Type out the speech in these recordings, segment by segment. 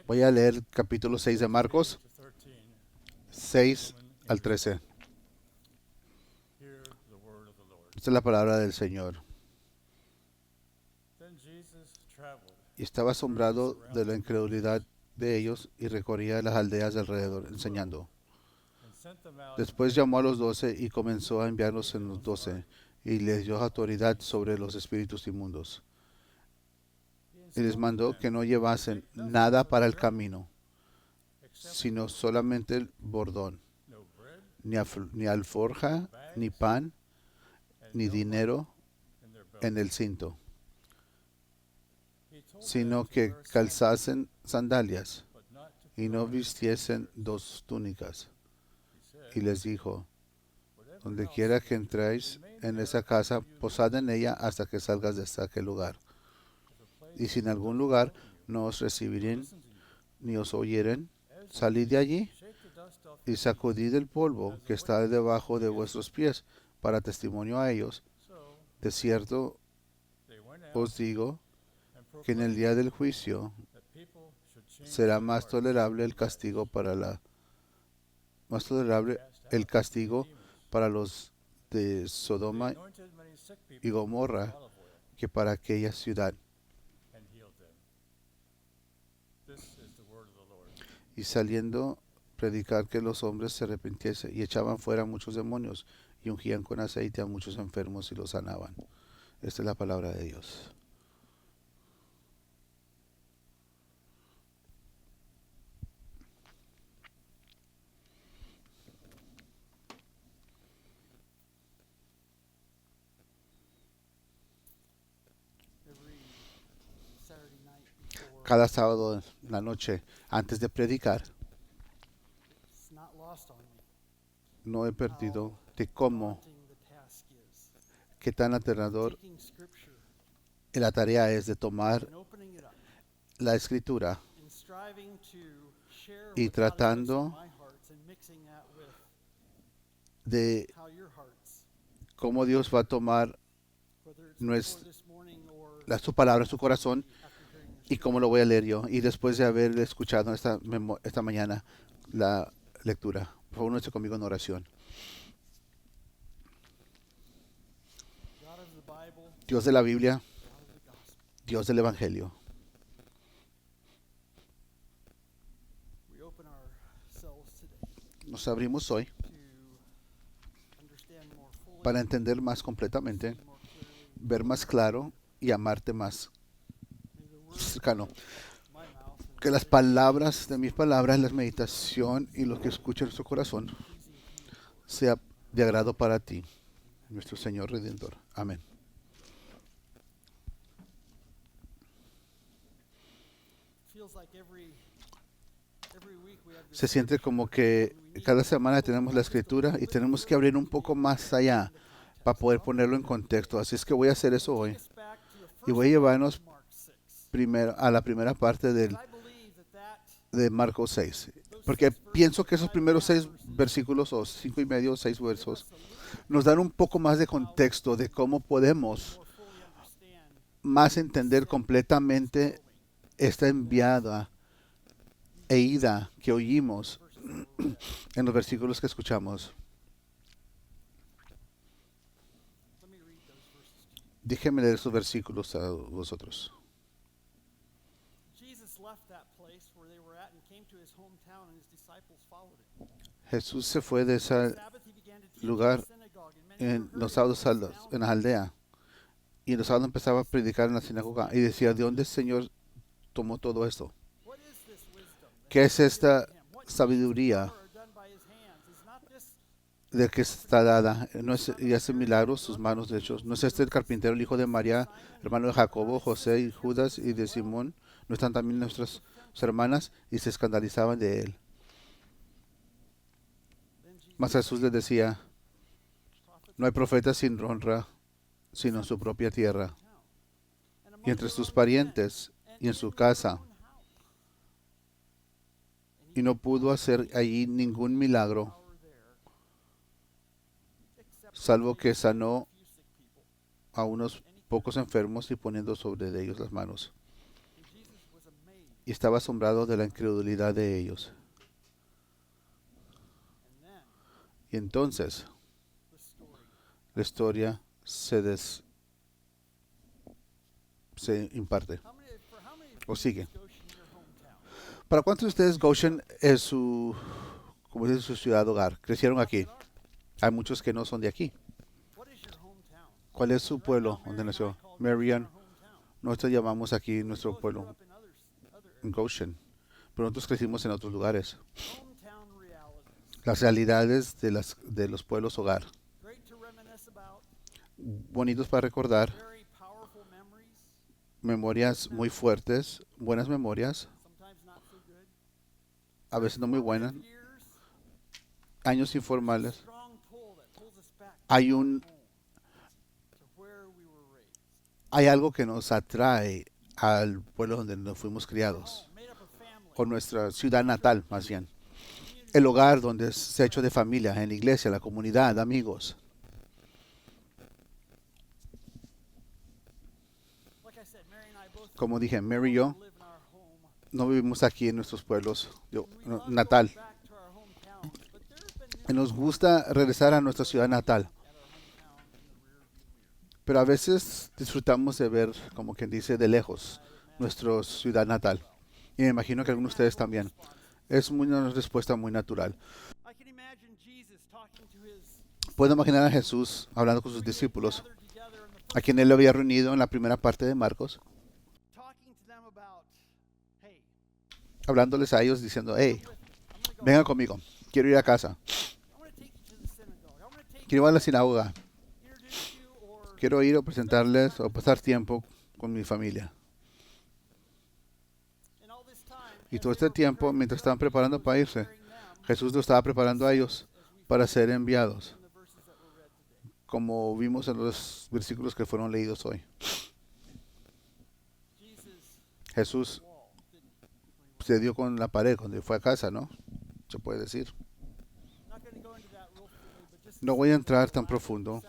Voy a leer capítulo 6 de Marcos, 6 al 13. Esta es la palabra del Señor. Y estaba asombrado de la incredulidad de ellos y recorría las aldeas de alrededor enseñando. Después llamó a los 12 y comenzó a enviarlos en los 12 y les dio autoridad sobre los espíritus inmundos. Y les mandó que no llevasen nada para el camino, sino solamente el bordón, ni alforja, ni pan, ni dinero en el cinto, sino que calzasen sandalias y no vistiesen dos túnicas. Y les dijo: donde quiera que entréis en esa casa, posad en ella hasta que salgas de aquel lugar. Y si en algún lugar no os recibieren ni os oyeren, salid de allí y sacudid el polvo que está debajo de vuestros pies para testimonio a ellos. De cierto os digo que en el día del juicio será más tolerable el castigo para los de Sodoma y Gomorra que para aquella ciudad. Y saliendo, predicar que los hombres se arrepintiesen, y echaban fuera muchos demonios, y ungían con aceite a muchos enfermos y los sanaban. Esta es la palabra de Dios. Cada sábado en la noche, antes de predicar, no he perdido de qué tan aterrador la tarea es de tomar la escritura y tratando de cómo Dios va a tomar su palabra en su corazón y cómo lo voy a leer yo. Y después de haber escuchado esta mañana la lectura, por favor, únete conmigo en oración. Dios de la Biblia, Dios del Evangelio, nos abrimos hoy para entender más completamente, ver más claro y amarte más cercano. Que las palabras de mis palabras, la meditación y lo que escucha en su corazón sea de agrado para ti, nuestro Señor Redentor. Amén. Se siente como que cada semana tenemos la escritura y tenemos que abrir un poco más allá para poder ponerlo en contexto. Así es que voy a hacer eso hoy. Y voy a llevarnos primero a la primera parte de Marcos 6. Porque pienso que esos primeros 6 versículos, o 5 y medio, 6 versos, nos dan un poco más de contexto de cómo podemos más entender completamente esta enviada e ida que oímos en los versículos que escuchamos. Déjenme leer esos versículos a vosotros. Jesús se fue de ese lugar en los sábados en la aldea, y en los sábados empezaba a predicar en la sinagoga y decía: ¿de dónde el Señor tomó todo esto? ¿Qué es esta sabiduría de que está dada? No es, y hace milagros sus manos de hechos. ¿No es este el carpintero, el hijo de María, hermano de Jacobo, José y Judas y de Simón? ¿No están también nuestras hermanas? Y se escandalizaban de él. Mas Jesús les decía: no hay profeta sin honra sino en su propia tierra y entre sus parientes y en su casa. Y no pudo hacer allí ningún milagro, salvo que sanó a unos pocos enfermos y poniendo sobre ellos las manos. y estaba asombrado de la incredulidad de ellos. Y entonces la historia se imparte o sigue. ¿Para cuántos de ustedes Goshen es su, como dice, su ciudad hogar? Crecieron aquí. Hay muchos que no son de aquí. ¿Cuál es su pueblo donde nació? Marion. Nosotros llamamos aquí nuestro pueblo Goshen. Pero nosotros crecimos en otros lugares. Las realidades de los pueblos hogar. Bonitos para recordar. Memorias muy fuertes. Buenas memorias. A veces no muy buenas. Años informales. Hay algo que nos atrae al pueblo donde nos fuimos criados, o nuestra ciudad natal, más bien. El hogar donde se ha hecho de familia, en la iglesia, la comunidad, amigos. Como dije, Mary y yo no vivimos aquí en nuestros pueblos natal. Y nos gusta regresar a nuestra ciudad natal. Pero a veces disfrutamos de ver, como quien dice, de lejos, nuestra ciudad natal. Y me imagino que algunos de ustedes también. Es una respuesta muy natural. Puedo imaginar a Jesús hablando con sus discípulos, a quien él había reunido en la primera parte de Marcos, hablándoles a ellos diciendo, hey, vengan conmigo, quiero ir a casa, quiero ir a la sinagoga, quiero ir a presentarles o pasar tiempo con mi familia. Y todo este tiempo, mientras estaban preparando para irse, Jesús lo estaba preparando a ellos para ser enviados, como vimos en los versículos que fueron leídos hoy. Jesús se dio con la pared cuando fue a casa, ¿no? Se puede decir. No voy a entrar tan profundo.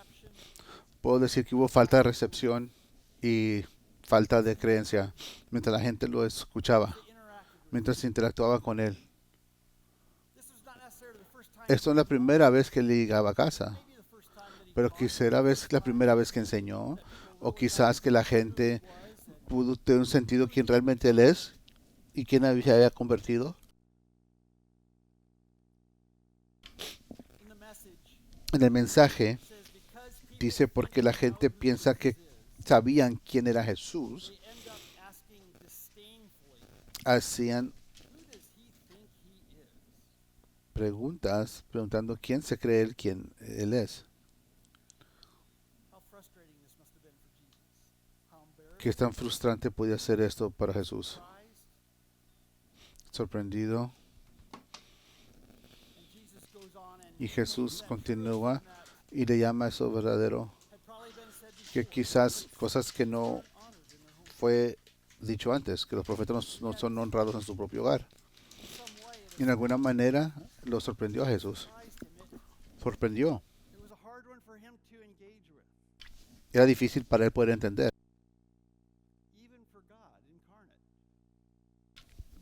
Puedo decir que hubo falta de recepción y falta de creencia mientras la gente lo escuchaba, mientras interactuaba con él. Esto es la primera vez que él llegaba a casa, pero quizá la primera vez que enseñó, o quizás que la gente pudo tener un sentido quién realmente él es y quién se había convertido. En el mensaje dice porque la gente piensa que sabían quién era Jesús, hacían preguntas preguntando quién se cree él, quién él es. ¿Qué tan frustrante podía ser esto para Jesús? Sorprendido. Y Jesús continúa y le llama a eso verdadero, que quizás cosas que no fue dicho antes, que los profetas no son honrados en su propio hogar. Y en alguna manera lo sorprendió a Jesús. Sorprendió. Era difícil para él poder entender.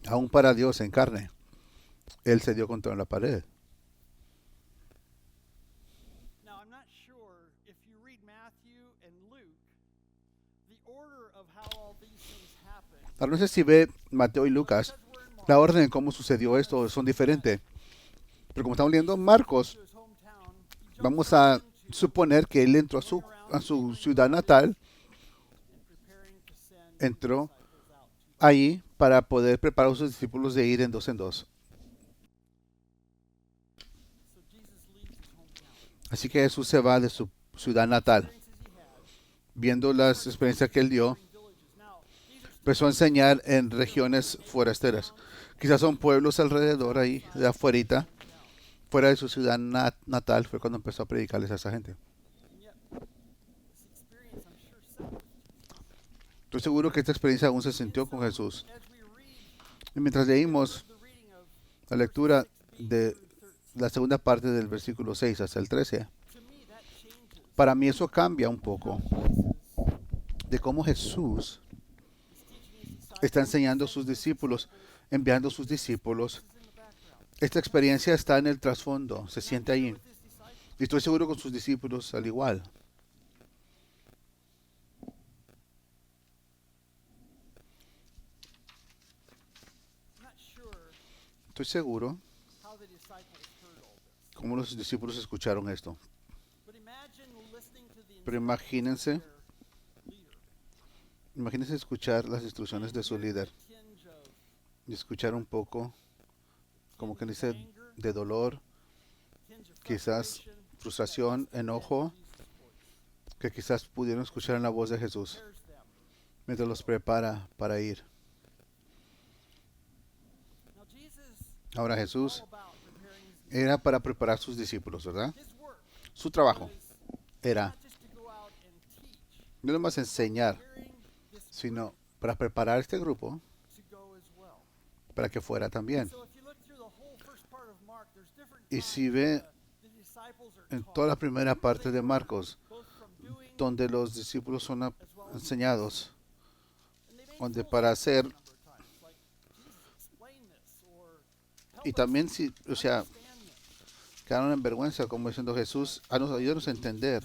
Aún para Dios en carne, él se dio contra la pared. Ahora no sé si ve Mateo y Lucas, la orden en cómo sucedió esto son diferentes. Pero como estamos leyendo Marcos, vamos a suponer que él entró a su ciudad natal, entró ahí para poder preparar a sus discípulos de ir en dos en dos. Así que Jesús se va de su ciudad natal. Viendo las experiencias que él dio, empezó a enseñar en regiones forasteras. Quizás son pueblos alrededor ahí, de afuerita, fuera de su ciudad natal, fue cuando empezó a predicarles a esa gente. Estoy seguro que esta experiencia aún se sintió con Jesús. Y mientras leímos la lectura de la segunda parte del versículo 6 hasta el 13, para mí eso cambia un poco de cómo Jesús está enseñando a sus discípulos, enviando a sus discípulos. Esta experiencia está en el trasfondo, se siente ahí. Y estoy seguro con sus discípulos al igual. Estoy seguro cómo los discípulos escucharon esto. Pero imagínense escuchar las instrucciones de su líder y escuchar un poco, como que dice, de dolor, quizás frustración, enojo, que quizás pudieron escuchar en la voz de Jesús mientras los prepara para ir. Ahora Jesús era para preparar a sus discípulos, ¿verdad? Su trabajo era no nomás enseñar, sino para preparar este grupo para que fuera también. Y si ve en toda la primera parte de Marcos, donde los discípulos son enseñados, donde para hacer, y también si, quedaron en vergüenza, como diciendo Jesús, ayúdanos a entender.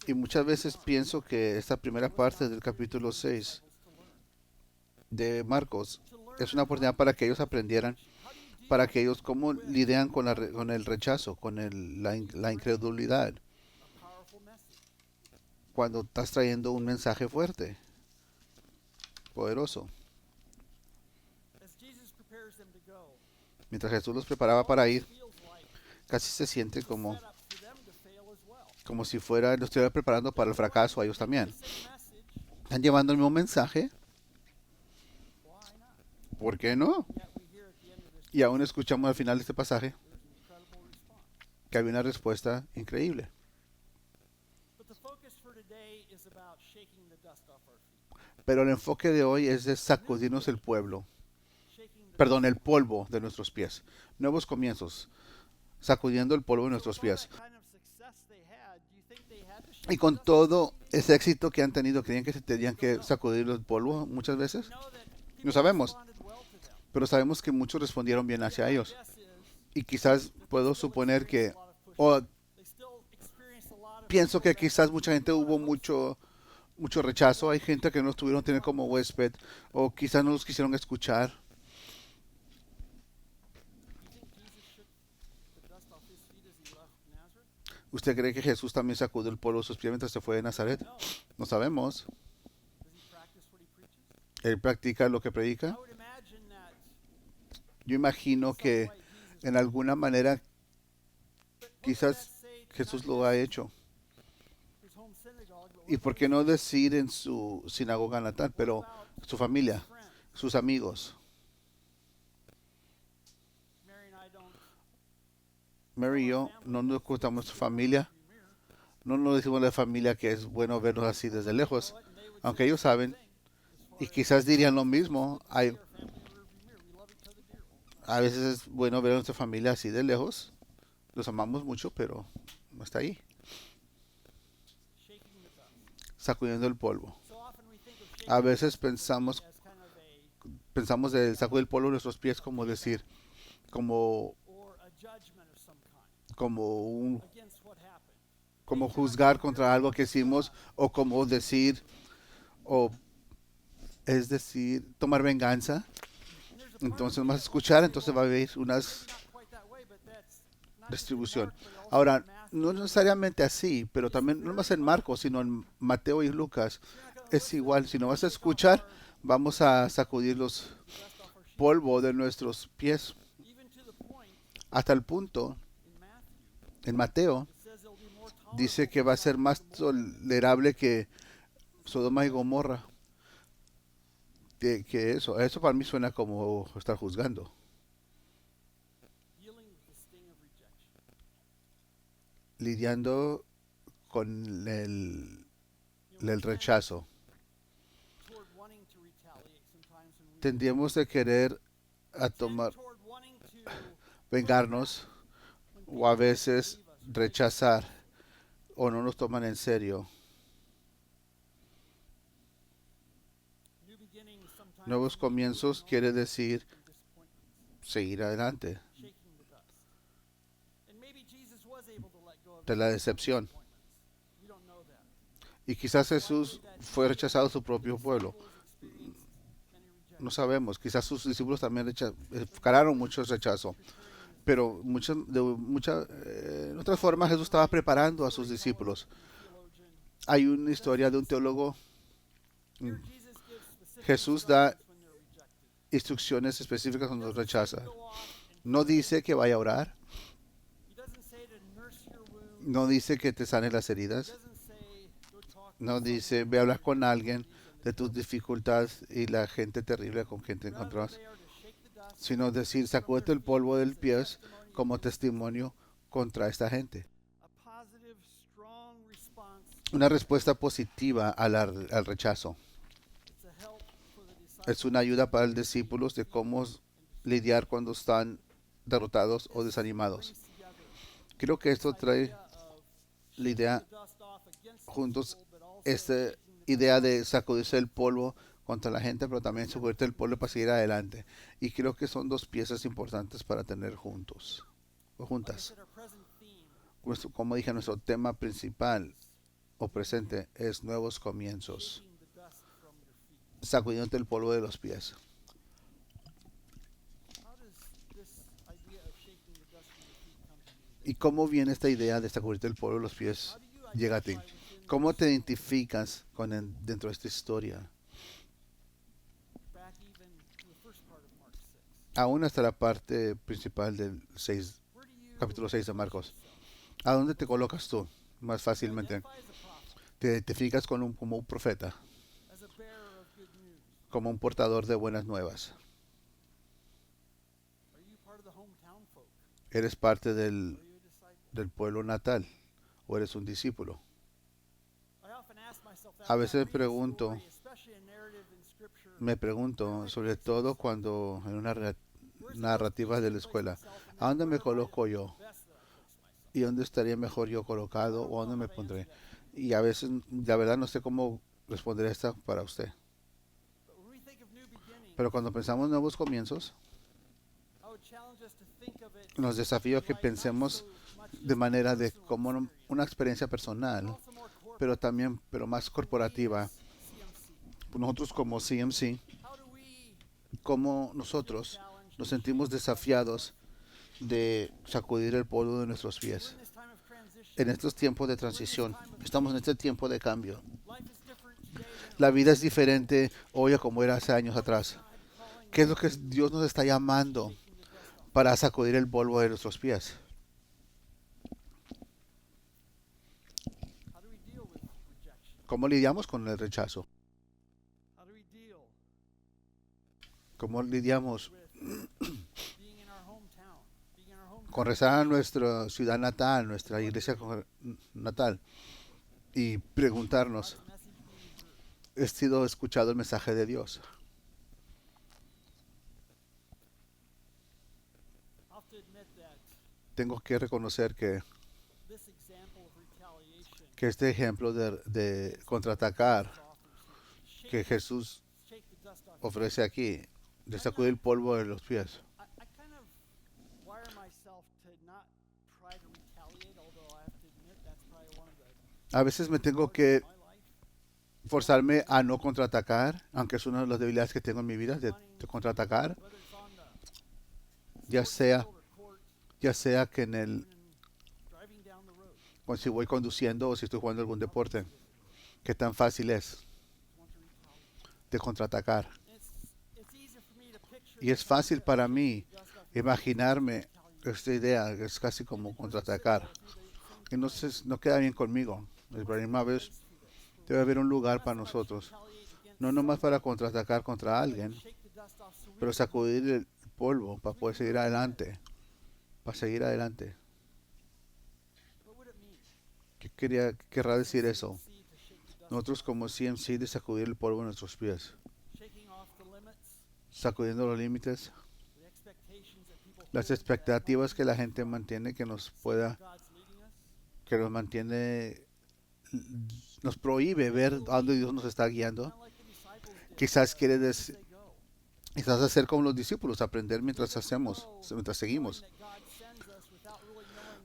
Y muchas veces pienso que esta primera parte del capítulo 6 de Marcos es una oportunidad para que ellos aprendieran, para que ellos cómo lidian con el rechazo, con la incredulidad, cuando estás trayendo un mensaje fuerte, poderoso. Mientras Jesús los preparaba para ir, casi se siente como si lo estuviera preparando para el fracaso a ellos también. Están llevando el mismo mensaje. ¿Por qué no? Y aún escuchamos al final de este pasaje que había una respuesta increíble. Pero el enfoque de hoy es de sacudirnos el polvo de nuestros pies. Nuevos comienzos, sacudiendo el polvo de nuestros pies. Y con todo ese éxito que han tenido, ¿creían que se tenían que sacudir el polvo muchas veces? No sabemos. Pero sabemos que muchos respondieron bien hacia ellos. Y quizás puedo suponer que, pienso que quizás mucha gente hubo mucho rechazo. Hay gente que no los tuvieron tener como huésped, o quizás no los quisieron escuchar. ¿Usted cree que Jesús también sacudió el polvo de sus pies mientras se fue de Nazaret? No sabemos. ¿Él practica lo que predica? Yo imagino que en alguna manera quizás Jesús lo ha hecho. ¿Y por qué no decir en su sinagoga natal, pero su familia, sus amigos? Mary y yo no nos contamos su familia. No nos decimos a la familia que es bueno vernos así desde lejos. Aunque ellos saben, y quizás dirían lo mismo. A veces es bueno ver a nuestra familia así de lejos. Los amamos mucho, pero no está ahí. Sacudiendo el polvo. A veces pensamos del sacudir el polvo de nuestros pies como decir, como juzgar contra algo que hicimos, o como decir, o es decir, tomar venganza. Entonces vamos a escuchar, entonces va a haber una distribución. Ahora, no necesariamente así, pero también no más en Marcos, sino en Mateo y Lucas. Es igual, si no vas a escuchar, vamos a sacudir los polvo de nuestros pies. Hasta el punto, en Mateo, dice que va a ser más tolerable que Sodoma y Gomorra. Que eso para mí suena como estar juzgando. Lidiando con el rechazo. Tendríamos de querer a tomar vengarnos, o a veces rechazar, o no nos toman en serio. Nuevos comienzos quiere decir seguir adelante de la decepción. Y quizás Jesús fue rechazado de su propio pueblo. No sabemos. Quizás sus discípulos también calaron mucho rechazo. Pero en otras formas Jesús estaba preparando a sus discípulos. Hay una historia de un teólogo. Jesús da instrucciones específicas cuando rechaza. No dice que vaya a orar. No dice que te sane las heridas. No dice ve a hablar con alguien de tus dificultades y la gente terrible con quien te encontrás. Sino decir, sacúdete el polvo del pie como testimonio contra esta gente. Una respuesta positiva al rechazo. Es una ayuda para los discípulos de cómo lidiar cuando están derrotados o desanimados. Creo que esto trae la idea juntos, esta idea de sacudirse el polvo contra la gente, pero también sacudirte el polvo para seguir adelante. Y creo que son dos piezas importantes para tener juntos o juntas. Como dije, nuestro tema principal o presente es nuevos comienzos, sacudiéndote el polvo de los pies. ¿Y cómo viene esta idea de sacudirte el polvo de los pies? Llega a ti. ¿Cómo te identificas dentro de esta historia? Aún hasta la parte principal del capítulo 6 de Marcos. ¿A dónde te colocas tú más fácilmente? ¿Te identificas como un profeta? ¿Como un portador de buenas nuevas? ¿Eres parte del pueblo natal o eres un discípulo? A veces me pregunto, sobre todo cuando en una narrativa de la escuela, ¿a dónde me coloco yo? ¿Y dónde estaría mejor yo colocado o dónde me pondré? Y a veces, la verdad, no sé cómo responder esta para usted. Pero cuando pensamos en nuevos comienzos, nos desafío a que pensemos de manera de como una experiencia personal, pero más corporativa. Nosotros como CMC, como nosotros nos sentimos desafiados de sacudir el polvo de nuestros pies. En estos tiempos de transición, estamos en este tiempo de cambio. La vida es diferente hoy a como era hace años atrás. ¿Qué es lo que Dios nos está llamando para sacudir el polvo de nuestros pies? ¿Cómo lidiamos con el rechazo? ¿Cómo lidiamos con rezar a nuestra ciudad natal, nuestra iglesia natal, y preguntarnos, ¿he sido escuchado el mensaje de Dios? Tengo que reconocer que este ejemplo de contraatacar que Jesús ofrece aquí, de sacudir el polvo de los pies, a veces me tengo que forzarme a no contraatacar, aunque es una de las debilidades que tengo en mi vida, de contraatacar, ya sea que pues si voy conduciendo o si estoy jugando algún deporte, qué tan fácil es de contraatacar. Y es fácil para mí imaginarme esta idea, que es casi como contraatacar. Y no queda bien conmigo. La próxima vez debe haber un lugar para nosotros, no nomás para contraatacar contra alguien, pero sacudir el polvo para poder seguir adelante, ¿Qué querrá decir eso? Nosotros como CMC de sacudir el polvo en nuestros pies, sacudiendo los límites, las expectativas que la gente mantiene, que nos mantiene, nos prohíbe ver a dónde Dios nos está guiando. Quizás quiere decir, Quizás hacer como los discípulos, aprender mientras hacemos, mientras seguimos.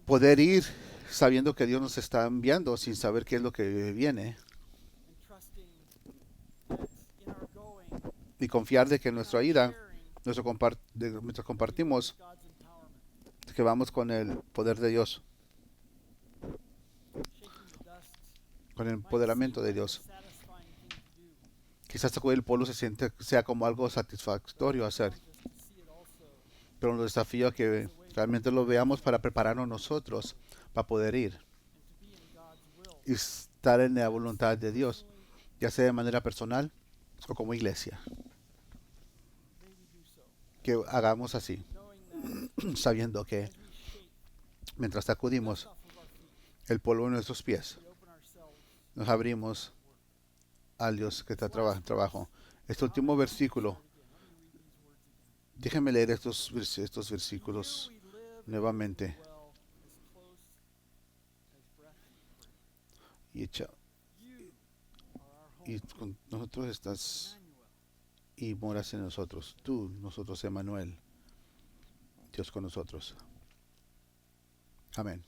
Poder ir sabiendo que Dios nos está enviando sin saber qué es lo que viene y confiar de que en nuestra ida, mientras compartimos, que vamos con el poder de Dios, con el empoderamiento de Dios. Quizás sacudir el polvo sea como algo satisfactorio hacer, pero nos desafío a que realmente lo veamos para prepararnos nosotros para poder ir y estar en la voluntad de Dios, ya sea de manera personal o como iglesia. Que hagamos así, sabiendo que mientras sacudimos el polvo de nuestros pies, nos abrimos al Dios que está trabajo. Este último versículo, déjenme leer estos versículos nuevamente. Y, y con nosotros estás y moras en nosotros. Tú, nosotros, Emmanuel, Dios con nosotros. Amén.